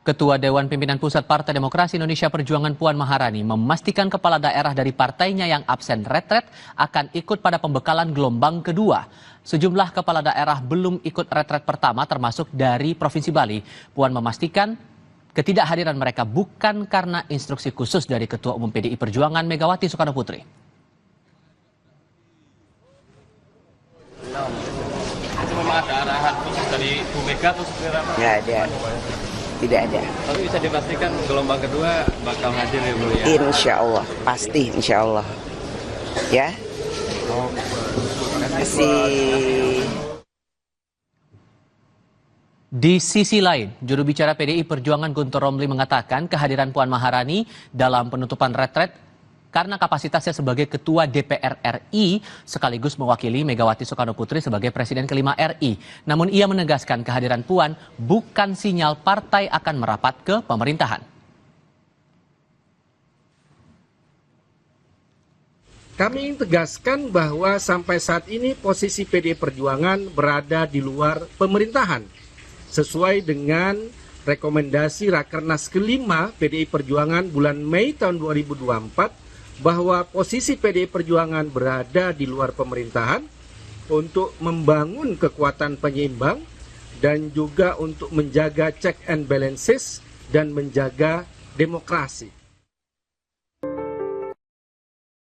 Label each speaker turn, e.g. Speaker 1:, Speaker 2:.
Speaker 1: Ketua Dewan Pimpinan Pusat Partai Demokrasi Indonesia Perjuangan Puan Maharani memastikan kepala daerah dari partainya yang absen retret akan ikut pada pembekalan gelombang kedua. Sejumlah kepala daerah belum ikut retret pertama termasuk dari Provinsi Bali. Puan memastikan ketidakhadiran mereka bukan karena instruksi khusus dari Ketua Umum PDI Perjuangan Megawati Soekarno Putri.
Speaker 2: Memang ada arahan khusus dari Bu Mega atau seperti apa?
Speaker 3: Nggak ada. Tidak ada.
Speaker 2: Tapi bisa dipastikan gelombang kedua bakal hadir ya Bu ya?
Speaker 3: Insya Allah, pasti insya Allah. Ya. Masih.
Speaker 1: Di sisi lain, juru bicara PDI Perjuangan Guntur Romli mengatakan kehadiran Puan Maharani dalam penutupan retret karena kapasitasnya sebagai Ketua DPR RI sekaligus mewakili Megawati Soekarno Putri sebagai Presiden kelima RI. Namun ia menegaskan kehadiran Puan bukan sinyal partai akan merapat ke pemerintahan.
Speaker 4: Kami tegaskan bahwa sampai saat ini posisi PDI Perjuangan berada di luar pemerintahan. Sesuai dengan rekomendasi Rakernas kelima PDI Perjuangan bulan Mei tahun 2024, bahwa posisi PDI Perjuangan berada di luar pemerintahan untuk membangun kekuatan penyeimbang dan juga untuk menjaga check and balances dan menjaga demokrasi.